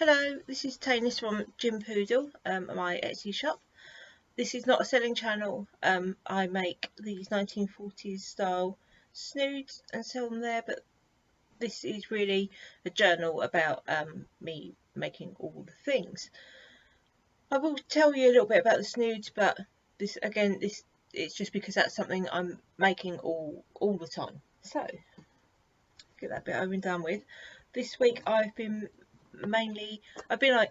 Hello, this is Tanis from Jim Poodle, my Etsy shop. This is not a selling channel. I make these 1940s style snoods and sell them there, but this is really a journal about me making all the things. I will tell you a little bit about the snoods, but this it's just because that's something I'm making all the time. So get that bit over and done with. This week I've been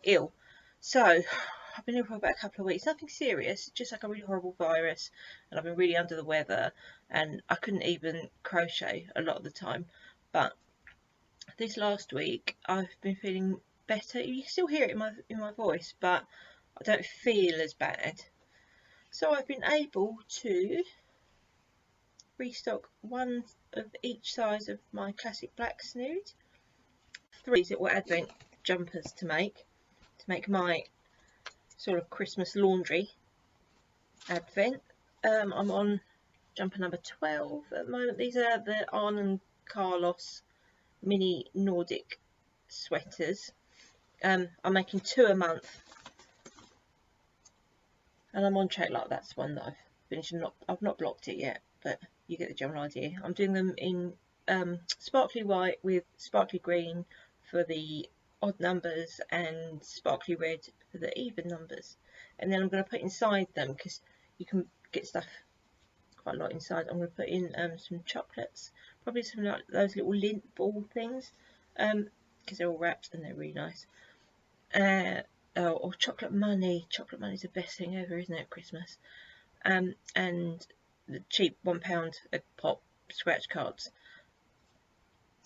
ill, so I've been ill for about a couple of weeks. Nothing serious, just like a really horrible virus, and I've been really under the weather, and I couldn't even crochet a lot of the time. But this last week I've been feeling better. You can still hear it in my voice, but I don't feel as bad. So I've been able to restock one of each size of my classic black snood. 3 little advent jumpers to make my sort of Christmas laundry advent. I'm on jumper number 12 at the moment. These are the Arne and Carlos mini Nordic sweaters. I'm making 2 a month, and I'm on track. Like, that's one that I've finished. I've not blocked it yet, but you get the general idea. I'm doing them in sparkly white with sparkly green for the odd numbers and sparkly red for the even numbers, and then I'm going to put inside them, because you can get stuff quite a lot inside. I'm going to put in some chocolates, probably some like those little lint ball things, because they're all wrapped and they're really nice. Or chocolate money. Chocolate money is the best thing ever, isn't it, at Christmas? And the cheap £1 a pop scratch cards.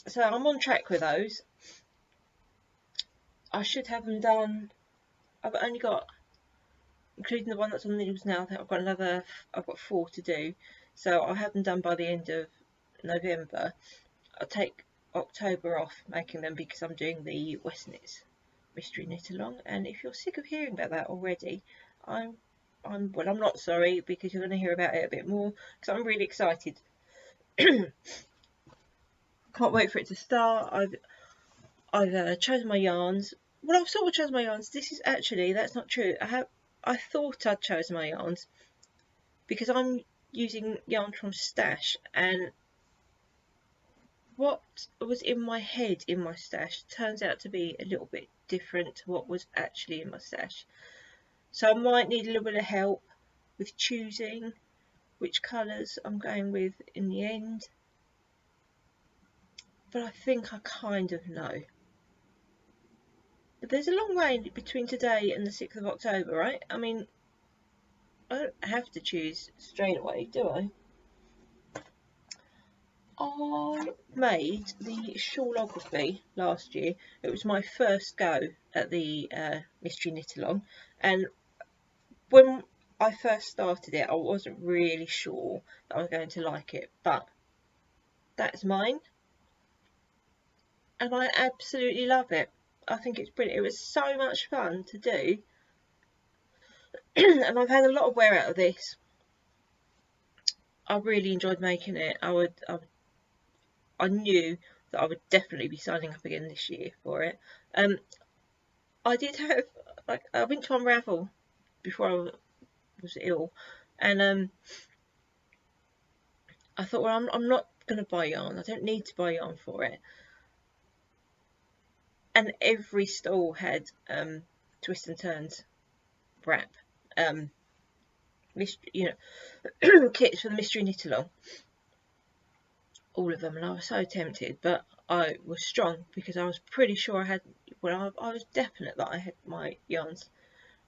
So I'm on track with those. I should have them done. I've only got, including the one that's on needles now, I think I've got 4 to do. So I'll have them done by the end of November. I'll take October off making them because I'm doing the Westnitz mystery knit along. And if you're sick of hearing about that already, I'm not sorry, because you're going to hear about it a bit more, because I'm really excited. Can't wait for it to start. I've chosen my yarns. Well, I've sort of chosen my yarns. That's not true. I thought I'd chosen my yarns because I'm using yarn from Stash, and what was in my head in my stash turns out to be a little bit different to what was actually in my stash. So I might need a little bit of help with choosing which colours I'm going with in the end. But I think I kind of know. But there's a long way between today and the 6th of October, right? I mean, I don't have to choose straight away, do I? I made the shawlography last year. It was my first go at the mystery knit along, and when I first started it, I wasn't really sure that I was going to like it, but that's mine, and I absolutely love it. I think it's brilliant. It was so much fun to do, and I've had a lot of wear out of this. I really enjoyed making it. I knew that I would definitely be signing up again this year for it. I did have, like, I went to Unravel before I was ill, and I thought, well, I'm not going to buy yarn. I don't need to buy yarn for it. And every stall had twist and turns wrap, kits for the mystery knit along. All of them, and I was so tempted, but I was strong because I was pretty sure I was definite that I had my yarns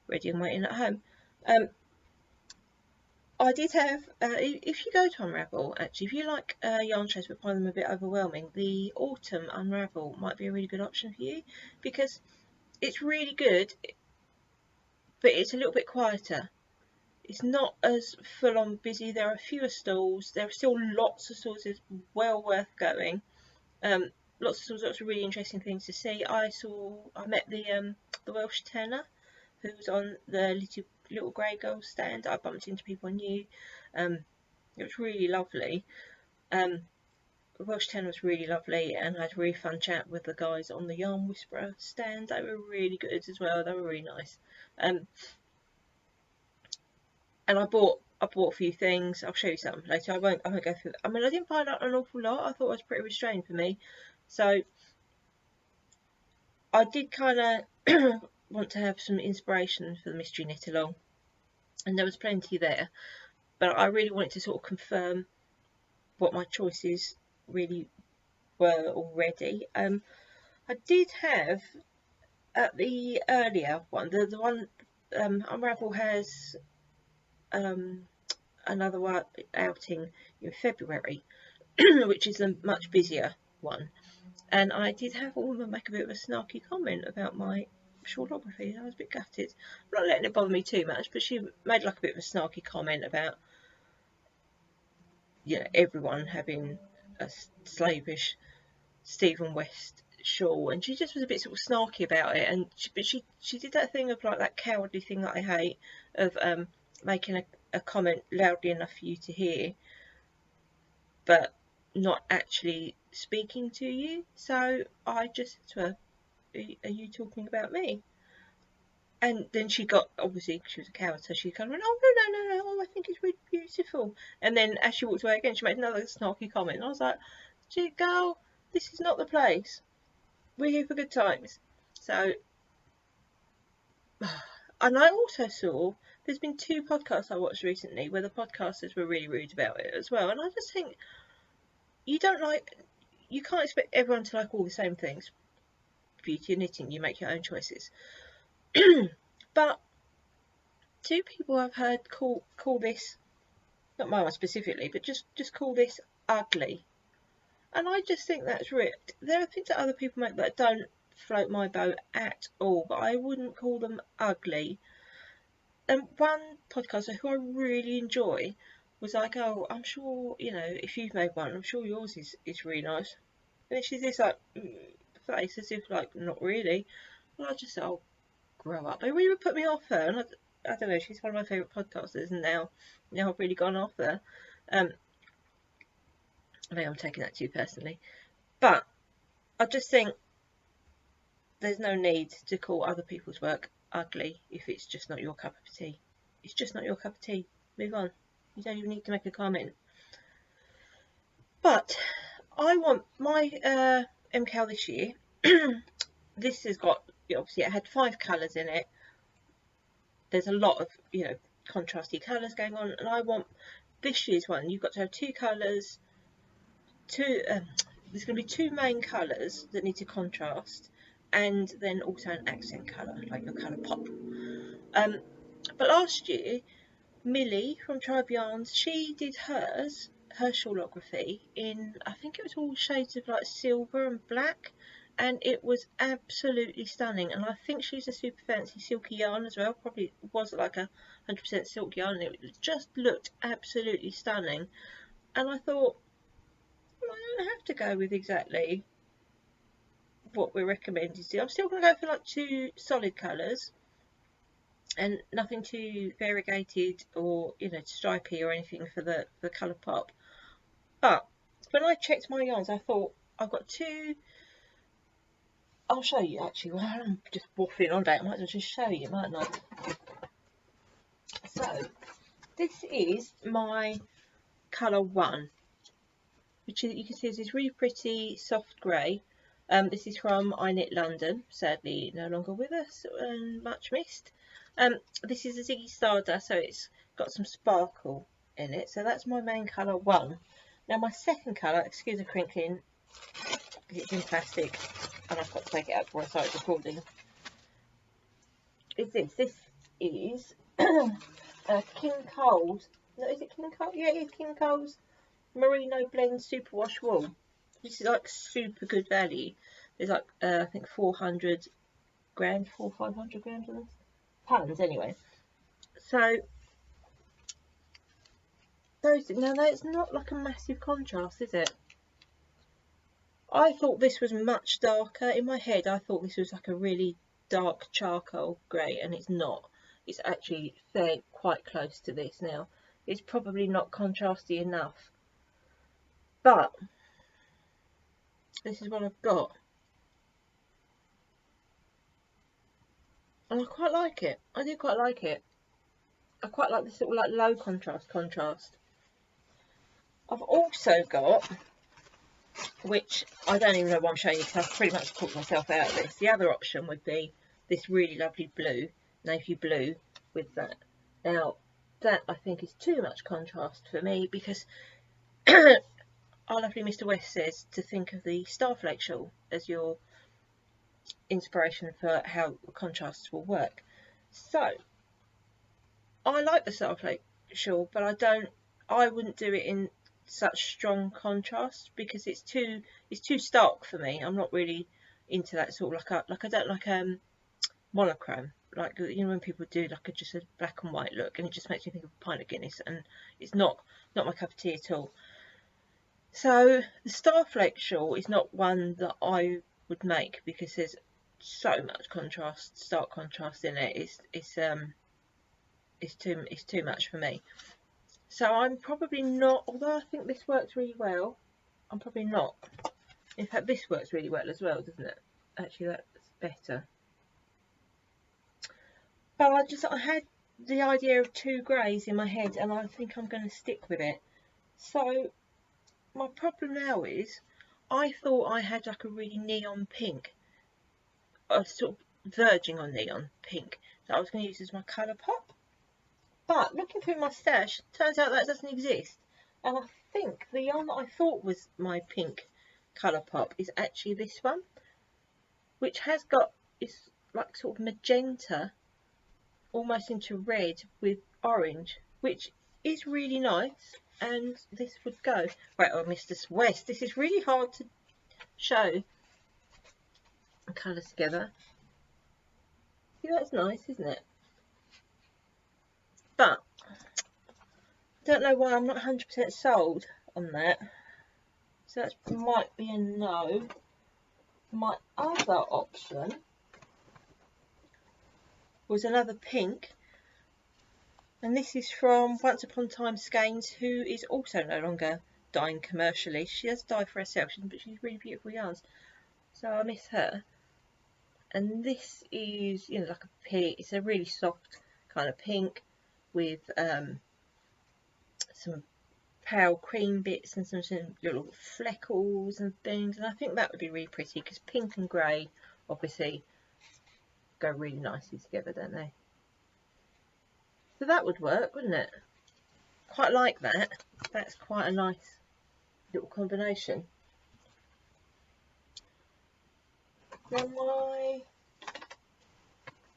ready and waiting at home. I did have, if you go to Unravel, actually, if you like yarn shows but find them a bit overwhelming, the Autumn Unravel might be a really good option for you, because it's really good, but it's a little bit quieter. It's not as full on busy. There are fewer stalls. There are still lots of stalls. It's well worth going. Lots of stalls, lots of really interesting things to see. I met the Welsh tenor, who was on the little grey girl stand. I bumped into people I knew. It was really lovely. Welsh Tan was really lovely, and I had a really fun chat with the guys on the Yarn Whisperer stand. They were really good as well. They were really nice. And I bought a few things. I'll show you some later. I won't go through. I mean, I didn't buy an awful lot. I thought it was pretty restrained for me. So I did kind of want to have some inspiration for the mystery knit along, and there was plenty there. But I really wanted to sort of confirm what my choices really were already. I did have at the earlier one, the one Unravel has another one outing in February, which is a much busier one. And I did have a woman make a bit of a snarky comment about my shortography. I was a bit gutted. I'm not letting it bother me too much, but she made like a bit of a snarky comment about, you know, everyone having a slavish Stephen West shawl, and she just was a bit sort of snarky about it. And she did that thing of like that cowardly thing that I hate of making a comment loudly enough for you to hear, but not actually speaking to you. So I just said to her, "Are you talking about me?" And then she got, obviously she was a coward, so she kind of went, "Oh no, I think it's really beautiful." And then as she walked away again, she made another snarky comment. And I was like, "Gee, girl, this is not the place. We're here for good times." So, and I also saw there's been 2 podcasts I watched recently where the podcasters were really rude about it as well. And I just think you can't expect everyone to like all the same things. Beauty and knitting, you make your own choices. But 2 people I've heard call this, not my one specifically, but just call this ugly. And I just think that's ripped. There are things that other people make that don't float my boat at all, but I wouldn't call them ugly. And one podcaster who I really enjoy was like, "Oh, I'm sure, you know, if you've made one, I'm sure yours is really nice." And then she's this like face as if like, not really. And I just said, "Oh, grow up." They really would put me off her, and I don't know, she's one of my favourite podcasters, and now I've really gone off her. Maybe I'm taking that too personally, but I just think there's no need to call other people's work ugly if it's just not your cup of tea. It's just not your cup of tea. Move on. You don't even need to make a comment. But I want my MKAL this year. This has got, obviously it had 5 colours in it. There's a lot of, you know, contrasty colours going on, and I want this year's one. You've got to have 2 colours. There's going to be 2 main colours that need to contrast, and then also an accent colour, like your colour pop. But last year, Millie from Tribe Yarns, she did her shawlography in, I think it was all shades of like silver and black, and it was absolutely stunning. And I think she's a super fancy silky yarn as well, probably was like a 100% silk yarn, and it just looked absolutely stunning. And I thought, well, I don't have to go with exactly what we're recommended to. I'm still going to go for like 2 solid colours and nothing too variegated or, you know, stripy or anything for the colour pop. But when I checked my yarns, I thought I've got 2. I'll show you actually. Well, I'm just waffling on about it. I might as well just show you, mightn't I? So this is my colour 1, which you can see is this really pretty soft grey. This is from I Knit London, sadly no longer with us and much missed. This is a Ziggy Stardust, so it's got some sparkle in it. So that's my main colour 1. Now my second colour, excuse the crinkling, it's in plastic and I've got to take it out before I start recording, is this. This is King Cole's, no, is it King Cole? Yeah, it is King Cole's Merino Blend Superwash Wool. This is like super good value. There's like I think 400 grams, 500 grams of this. Pounds anyway. So those, now that's not like a massive contrast, is it? I thought this was much darker. In my head I thought this was like a really dark charcoal grey, and it's not. It's actually quite close to this. Now it's probably not contrasty enough, but this is what I've got. And I quite like it. I do quite like it. I quite like this little like low contrast. I've also got, which I don't even know why I'm showing you because I've pretty much talked myself out of this. The other option would be this really lovely blue, navy blue with that. Now, that I think is too much contrast for me because our lovely Mr. West says to think of the starflake shawl as your inspiration for how contrasts will work. So, I like the starflake shawl, but I wouldn't do it in such strong contrast because it's too stark for me. I'm not really into that sort of I don't like monochrome, like, you know, when people do like just a black and white look, and it just makes me think of a pint of Guinness, and it's not my cup of tea at all. So the starflake shawl is not one that I would make because there's so much contrast, stark contrast in it. It's too much for me. So I'm probably not, although I think this works really well, I'm probably not. In fact, this works really well as well, doesn't it? Actually, that's better. But I had the idea of two greys in my head, and I think I'm going to stick with it. So my problem now is, I thought I had like a really neon pink, sort of verging on neon pink, that I was going to use as my colour pop. But looking through my stash, turns out that doesn't exist. And I think the one that I thought was my pink colour pop is actually this one, which has got, it's like sort of magenta, almost into red with orange, which is really nice. And this would go. Right, oh, Mr. West, this is really hard to show the colours together. See, that's nice, isn't it? But I don't know why I'm not 100% sold on that. So that might be a no. My other option was another pink. And this is from Once Upon a Time Skeins, who is also no longer dyeing commercially. She does dye for herself, but she's really beautiful yarns. So I miss her. And this is, you know, like a pink. It's a really soft kind of pink with some pale cream bits and some little fleckles and things. And I think that would be really pretty because pink and grey obviously go really nicely together, don't they? So that would work, wouldn't it? Quite like that. That's quite a nice little combination. Now my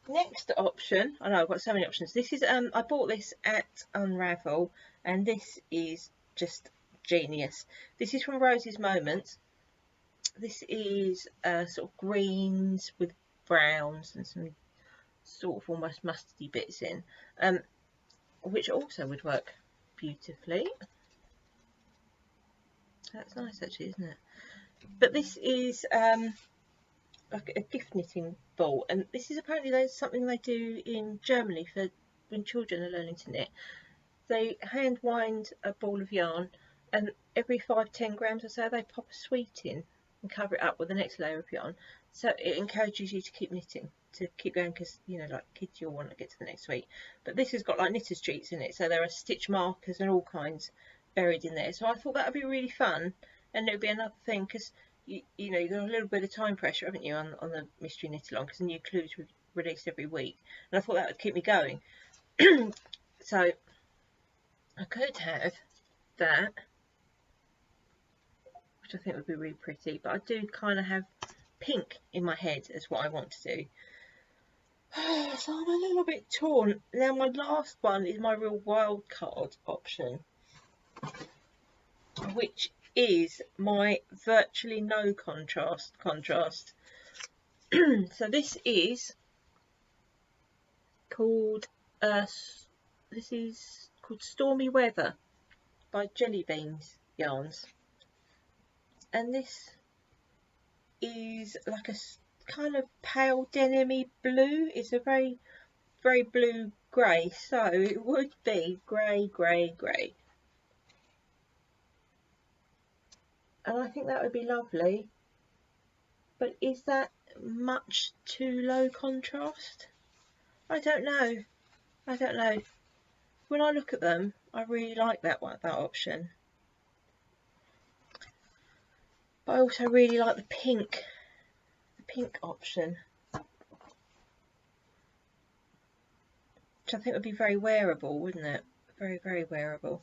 next option, I know I've got so many options. This is I bought this at Unravel, and this is just genius. This is from Rose's Moments. This is sort of greens with browns and some sort of almost mustardy bits in, which also would work beautifully. That's nice actually, isn't it? But this is like a gift knitting ball, and this is apparently something they do in Germany for when children are learning to knit. They hand wind a ball of yarn, and every 5-10 grams or so they pop a sweet in and cover it up with the next layer of yarn, so it encourages you to keep knitting, to keep going, because, you know, like kids, you'll want to get to the next week. But this has got like knitter's treats in it, so there are stitch markers and all kinds buried in there. So I thought that would be really fun, and it would be another thing, because you know, you've got a little bit of time pressure, haven't you, on the mystery knit along, because the new clues were released every week, and I thought that would keep me going. So I could have that, which I think would be really pretty, but I do kind of have pink in my head as what I want to do. So I'm a little bit torn. Now my last one is my real wild card option, which is my virtually no contrast. So this is called Stormy Weather by Jelly Beans Yarns, and this is like a kind of pale denim-y blue. It's a very, very blue grey, so it would be grey. And I think that would be lovely But is that much too low contrast? I don't know. I don't know. When I look at them, I really like that option. But I also really like the pink option, which I think would be very wearable, wouldn't it? Very, very wearable.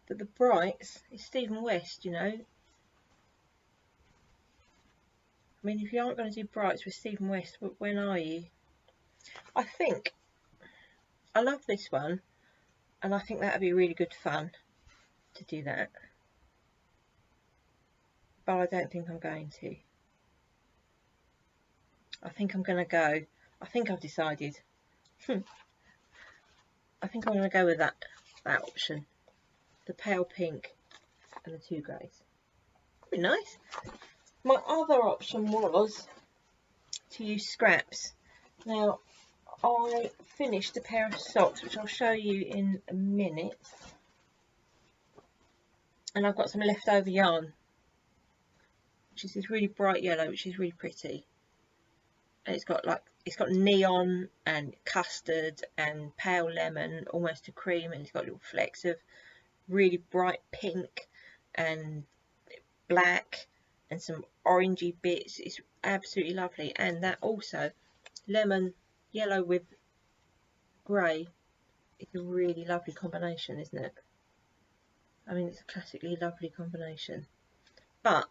But the brights, it's Stephen West, you know. I mean, if you aren't going to do brights with Stephen West, when are you? I think I love this one, and I think that would be really good fun to do that. But I don't think I'm going to. I think I'm going to go. I think I've decided. I think I'm going to go with that option. The pale pink and the 2 greys. That'd be nice. My other option was to use scraps. Now, I finished a pair of socks, which I'll show you in a minute. And I've got some leftover yarn, which is this really bright yellow, which is really pretty. And it's got neon and custard and pale lemon, almost a cream, and it's got little flecks of really bright pink and black and some orangey bits. It's absolutely lovely. And that also, lemon yellow with grey, it's a really lovely combination, isn't it? I mean, it's a classically lovely combination. But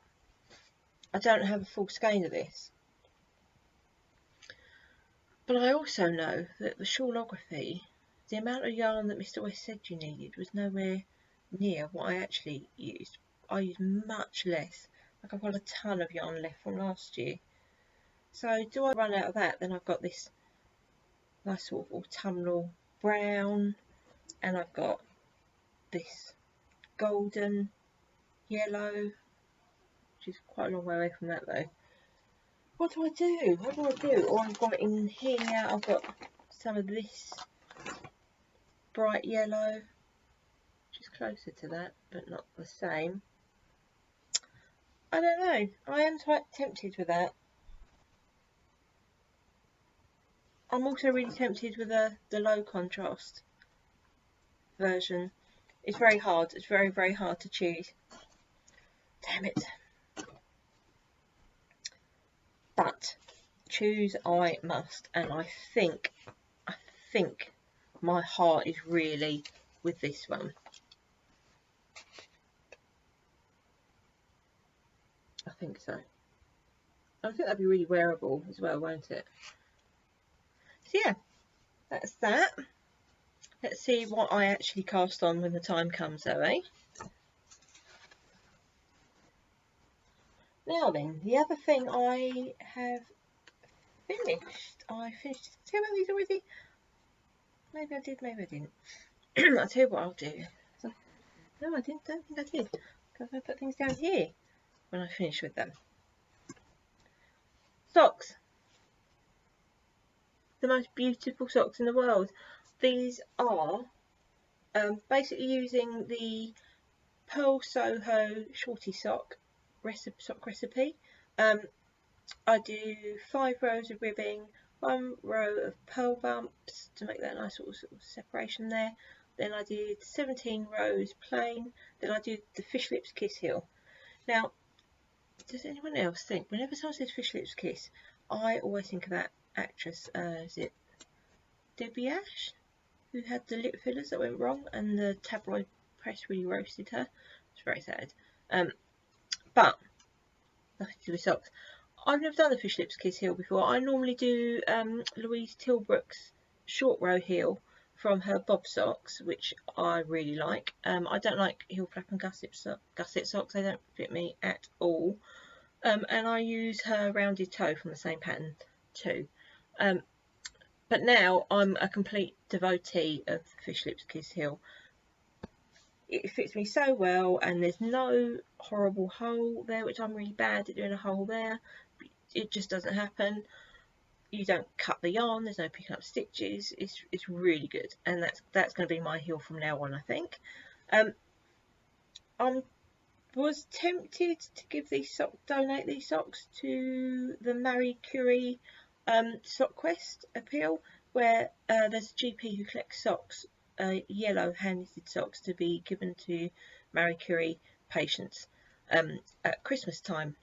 I don't have a full skein of this. But I also know that the shawlography, the amount of yarn that Mr. West said you needed was nowhere near what I actually used. I used much less. Like, I've got a ton of yarn left from last year. So do I run out of that? Then I've got this nice sort of autumnal brown, and I've got this golden yellow, which is quite a long way away from that though. What do I do? What do I do? Oh, I've got in here, I've got some of this bright yellow, which is closer to that, but not the same. I don't know. I am quite tempted with that. I'm also really tempted with the low contrast version. It's very hard. It's very, very hard to choose. Damn it. But choose I must, and I think my heart is really with this one. I think so. I think that'd be really wearable as well, won't it? So yeah, that's that. Let's see what I actually cast on when the time comes though, eh? Now then, the other thing I have finished. I finished. Did I tell you about these already? Maybe I did, maybe I didn't. I'll tell you what I'll do. No, I don't think I did. Because I put things down here when I finish with them. Socks. The most beautiful socks in the world. These are basically using the Pearl Soho shorty sock recipe. I do 5 rows of ribbing, 1 row of pearl bumps to make that nice sort of separation there. Then I did 17 rows plain. Then I did the fish lips kiss heel. Now, does anyone else think, whenever someone says fish lips kiss, I always think of that actress, is it Debbie Ash, who had the lip fillers that went wrong and the tabloid press really roasted her. It's very sad. But nothing to do with socks. I've never done the fish lips kiss heel before. I normally do Louise Tilbrook's short row heel from her bob socks, which I really like. I don't like heel flap and gusset socks. They don't fit me at all. And I use her rounded toe from the same pattern too. But now I'm a complete devotee of the fish lips kiss heel. It fits me so well, and there's no horrible hole there, which I'm really bad at doing a hole there. It just doesn't happen. You don't cut the yarn, there's no picking up stitches. It's really good, and that's going to be my heel from now on, I think. I'm was tempted to give these socks, donate these socks to the Marie Curie sock quest appeal, where there's a GP who collects socks, yellow hand-knitted socks, to be given to Marie Curie patients at Christmas time.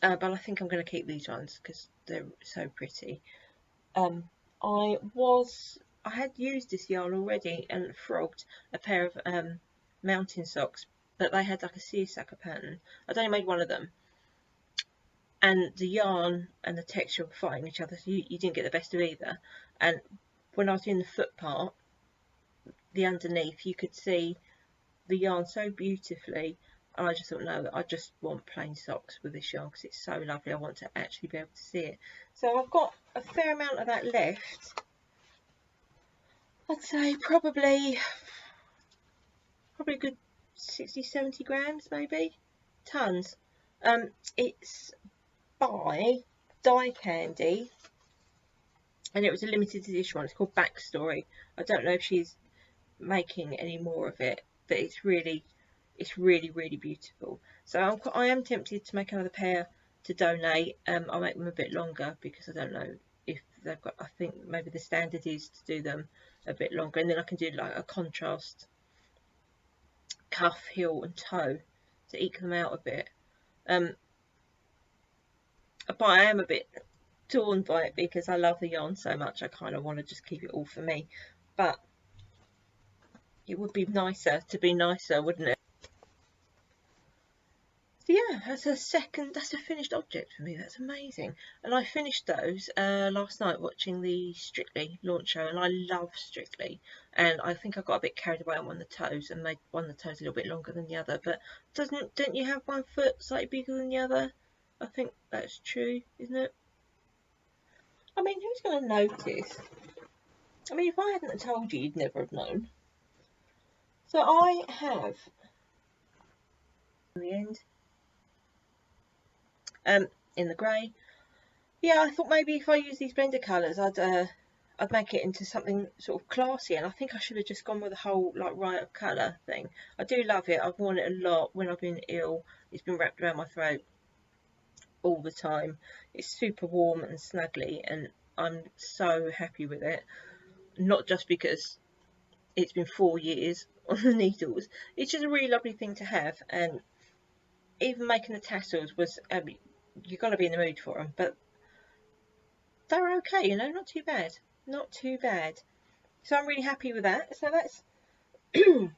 But I think I'm going to keep these ones because they're so pretty. I had used this yarn already and frogged a pair of mountain socks, but they had like a seersucker pattern. I'd only made one of them, and the yarn and the texture were fighting each other, so you didn't get the best of either. And when I was doing the foot part, the underneath, you could see the yarn so beautifully, and I just thought, no, I just want plain socks with this yarn because it's so lovely. I want to actually be able to see it. So I've got a fair amount of that left. I'd say probably a good 60-70 grams, maybe. Tons. It's by Dye Candy, and it was a limited edition one. It's called Backstory. I don't know if she's making any more of it, but it's really beautiful. So I am tempted to make another pair to donate. I'll make them a bit longer because I don't know if they've got, I think maybe the standard is to do them a bit longer, and then I can do like a contrast cuff, heel and toe to eke them out a bit. But I am a bit torn by it because I love the yarn so much. I kind of want to just keep it all for me, but it would be nicer to be nicer, wouldn't it? So yeah, that's a finished object for me. That's amazing. And I finished those last night watching the Strictly launch show, and I love Strictly, and I think I got a bit carried away on one of the toes and made one of the toes a little bit longer than the other. But don't you have one foot slightly bigger than the other? I think that's true, isn't it? I mean, who's going to notice? I mean, if I hadn't told you, you'd never have known. So I have, in the end, in the grey. Yeah, I thought maybe if I use these blender colours, I'd make it into something sort of classy, and I think I should have just gone with the whole like riot of colour thing. I do love it. I've worn it a lot when I've been ill. It's been wrapped around my throat all the time. It's super warm and snuggly, and I'm so happy with it. Not just because it's been 4 years on the needles. It's just a really lovely thing to have, and even making the tassels was, you've got to be in the mood for them, but they're okay, you know, not too bad. Not too bad. So I'm really happy with that. So that's being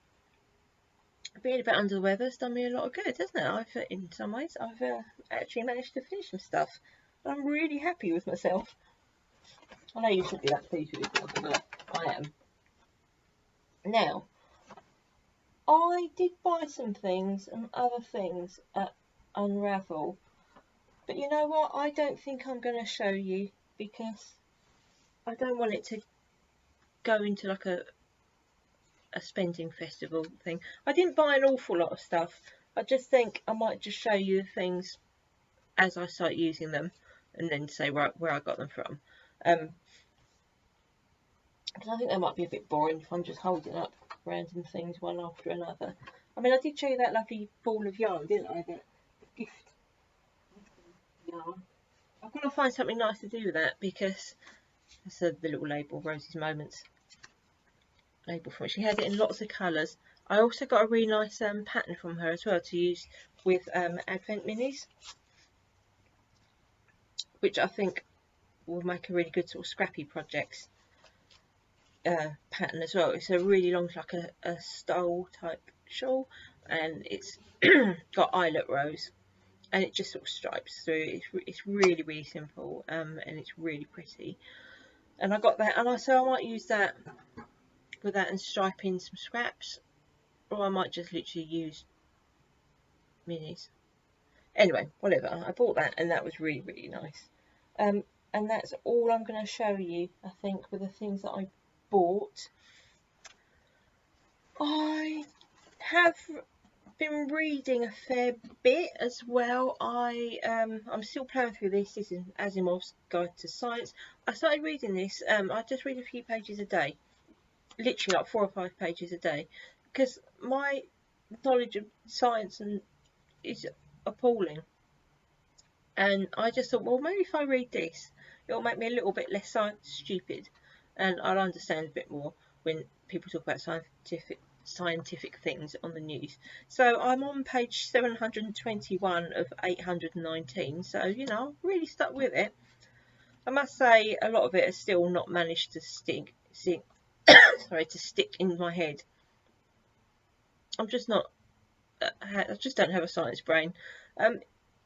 a bit under the weather has done me a lot of good, hasn't it? In some ways, I've actually managed to finish some stuff. I'm really happy with myself. I know you shouldn't be that pleased with yourself, but I am. Now, I did buy some things and other things at Unravel, but you know what? I don't think I'm going to show you because I don't want it to go into like a spending festival thing. I didn't buy an awful lot of stuff. I just think I might just show you the things as I start using them, and then say where I got them from. Because I think that might be a bit boring if I'm just holding up random things one after another. I mean, I did show you that lovely ball of yarn, didn't I? That gift yarn. I've got to find something nice to do with that, because that's the little label, Rosie's Moments label from it. She had it in lots of colours. I also got a really nice pattern from her as well to use with Advent Minis, which I think will make a really good sort of scrappy projects pattern as well. It's a really long, like a stole type shawl, and it's got eyelet rows, and it just sort of stripes through. It's really simple, and it's really pretty. And I got that, and so I might use that with that and stripe in some scraps, or I might just literally use minis. Anyway, whatever. I bought that, and that was really nice. And that's all I'm going to show you, I think, with the things that I bought. I have been reading a fair bit as well. I'm still playing through this. This is Asimov's Guide to Science. I started reading this. I just read a few pages a day, literally like 4 or 5 pages a day, because my knowledge of science and is appalling. And I just thought, well, maybe if I read this, it'll make me a little bit less stupid, and I'll understand a bit more when people talk about scientific things on the news. So I'm on page 721 of 819. So you know, really stuck with it. I must say, a lot of it has still not managed to stick in my head. I'm just not. I just don't have a science brain.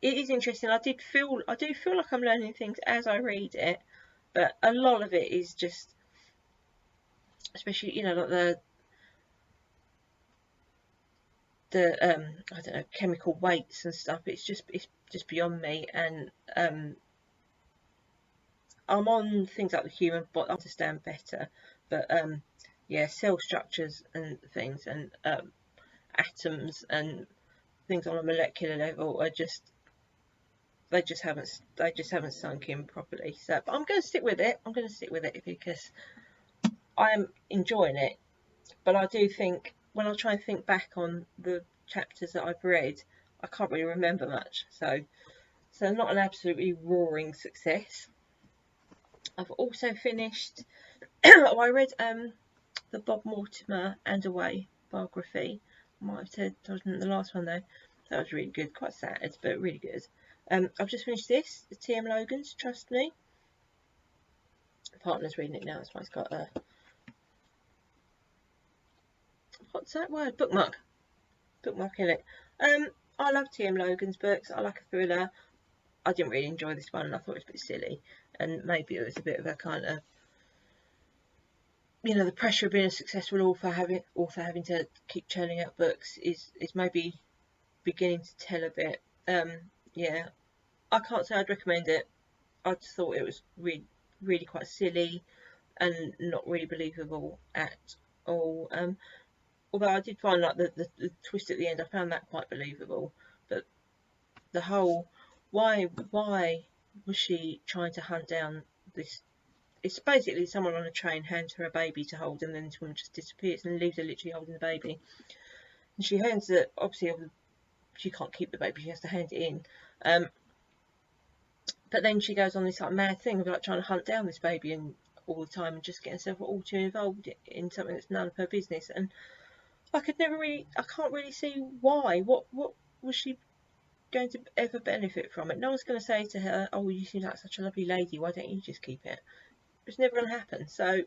It is interesting. I do feel like I'm learning things as I read it, but a lot of it is just, especially, you know, like the I don't know, chemical weights and stuff. It's just beyond me, and I'm on things like the human body. I understand better, but yeah, cell structures and things, and atoms and things on a molecular level are just they just haven't sunk in properly. So, but I'm going to stick with it. I'm going to stick with it because I am enjoying it. But I do think when I try and think back on the chapters that I've read, I can't really remember much. So not an absolutely roaring success. I've also finished. Oh, I read the Bob Mortimer and Away biography. I might have said the last one though. That was really good. Quite sad, but really good. I've just finished this, the T.M. Logan's Trust Me. The partner's reading it now, that's why it's got a... What's that word? Bookmark. Bookmark in it. I love T.M. Logan's books. I like a thriller. I didn't really enjoy this one, and I thought it was a bit silly. And maybe it was a bit of a kind of... You know, the pressure of being a successful author having to keep churning out books is maybe beginning to tell a bit. Yeah, I can't say I'd recommend it. I just thought it was really quite silly and not really believable at all. Although I did find like the twist at the end, I found that quite believable. But the whole why was she trying to hunt down this? It's basically someone on a train hands her a baby to hold, and then this woman just disappears and leaves her literally holding the baby. And she hands it, obviously she can't keep the baby, she has to hand it in. But then she goes on this like mad thing of like trying to hunt down this baby and all the time and just getting herself all too involved in something that's none of her business. And I can't really see why. What was she going to ever benefit from it? No one's going to say to her, "Oh, you seem like such a lovely lady. Why don't you just keep it?" It's never going to happen. So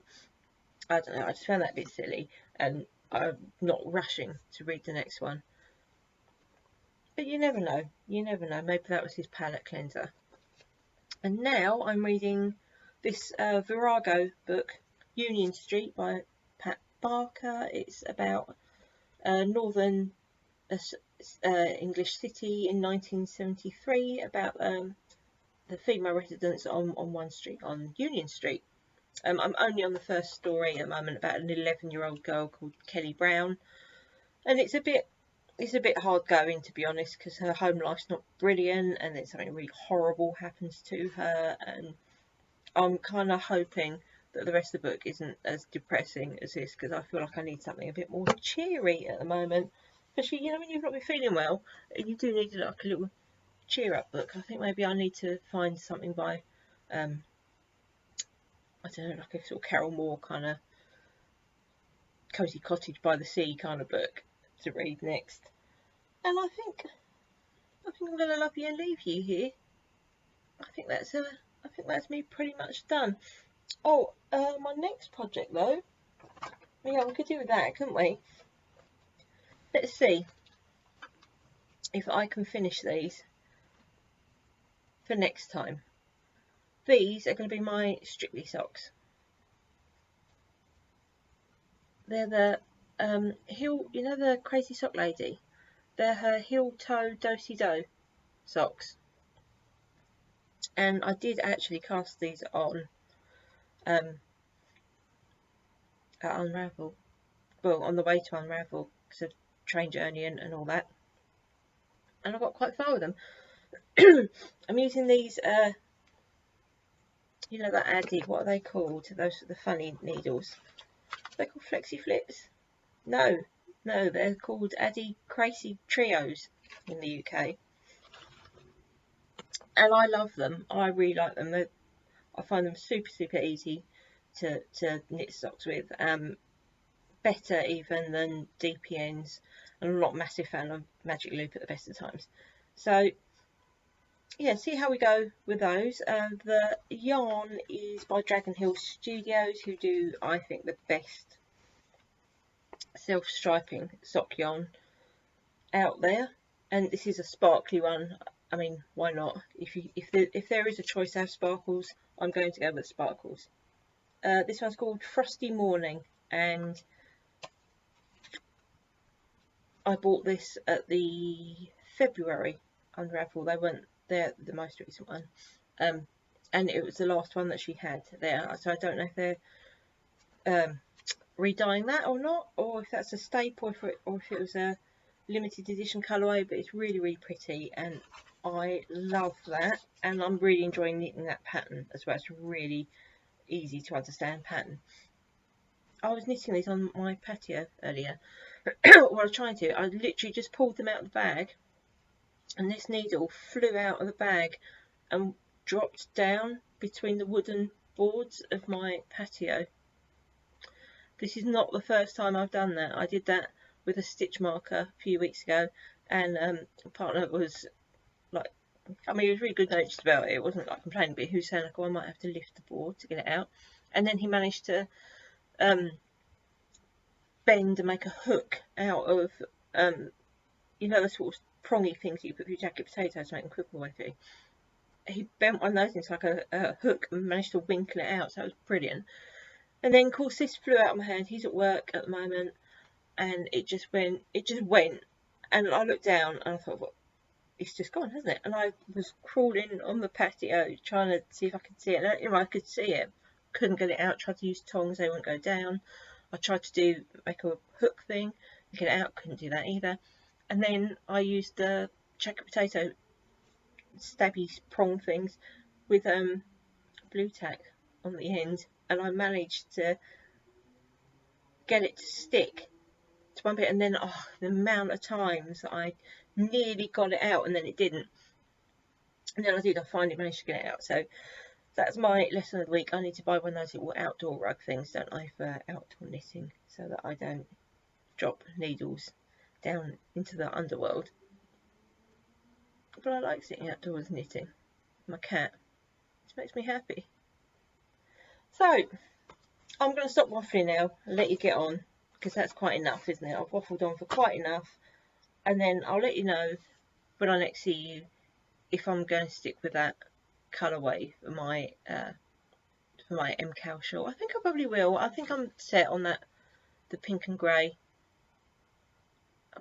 I don't know. I just found that a bit silly, and I'm not rushing to read the next one. But you never know. You never know. Maybe that was his palate cleanser. And now I'm reading this Virago book, Union Street by Pat Barker. It's about northern English city in 1973, about the female residents on one street, on Union Street. I'm only on the first story at the moment, about an 11-year-old girl called Kelly Brown, and it's a bit hard going, to be honest, because her home life's not brilliant, and then something really horrible happens to her, and I'm kind of hoping that the rest of the book isn't as depressing as this, because I feel like I need something a bit more cheery at the moment. Especially, you know, when you've not been feeling well, you do need like a little cheer up book. I think maybe I need to find something by, I don't know, like a sort of Carol Moore kind of Cosy Cottage by the Sea kind of book to read next. And I think I'm going to love you and leave you here. I think that's me pretty much done. Oh, my next project though. Yeah, we could do with that, couldn't we? Let's see if I can finish these for next time. These are going to be my Strictly socks. They're the heel, you know, the crazy sock lady. They're her heel toe do-si-do socks. And I did actually cast these on at Unravel. Well, on the way to Unravel, because of train journey and all that. And I got quite far with them. I'm using these, you know, that Addy, what are they called? Those are the funny needles. Are they called Flexi Flips? No, No, they're called Addy Crazy Trios in the UK, and I love them. I really like them. I find them super easy to knit socks with. Better even than DPNs. I'm not a massive fan of Magic Loop at the best of times. So yeah, see how we go with those. The yarn is by Dragon Hill Studios, who do, I think, the best self-striping sock yarn out there. And this is a sparkly one. I mean, why not? If there is a choice to have sparkles, I'm going to go with sparkles. This one's called Frosty Morning, and I bought this at the February Unravel. They weren't there, the most recent one, and it was the last one that she had there. So I don't know if they're redying that or not, or if that's a staple, or if it was a limited edition colourway. But it's really pretty, and I love that. And I'm really enjoying knitting that pattern as well. It's a really easy to understand pattern. I was knitting these on my patio earlier. What I was trying to, I literally just pulled them out of the bag, and this needle flew out of the bag and dropped down between the wooden boards of my patio. This is not the first time I've done that. I did that with a stitch marker a few weeks ago, and a partner was like, I mean, he was really good natured about it. It wasn't like complaining, but he was saying like, oh, I might have to lift the board to get it out. And then he managed to bend and make a hook out of you know, the sort of prongy things you put for your jacket potatoes to make them cook all the way through. He bent one of those into like a hook and managed to winkle it out, so that was brilliant. And then of course this flew out of my hand. He's at work at the moment, and it just went, and I looked down and I thought, well, it's just gone, hasn't it? And I was crawling on the patio trying to see if I could see it, and I could see it, couldn't get it out. Tried to use tongs, they wouldn't go down. I tried to make a hook thing, get it out, couldn't do that either. And then I used the jacket potato stabby prong things with blue tack on the end, and I managed to get it to stick to one bit. And then the amount of times I nearly got it out and then it didn't, and then I finally managed to get it out. So that's my lesson of the week. I need to buy one of those little outdoor rug things, don't I, for outdoor knitting, so that I don't drop needles down into the underworld. But I like sitting outdoors knitting with my cat. It makes me happy. So I'm going to stop waffling now and let you get on, because that's quite enough, isn't it? I've waffled on for quite enough, and then I'll let you know when I next see you if I'm going to stick with that colourway for my MKAL shawl. I think I probably will. I think I'm set on that, the pink and grey.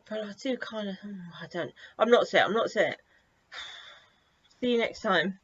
But I do kind of, I'm not set. See you next time.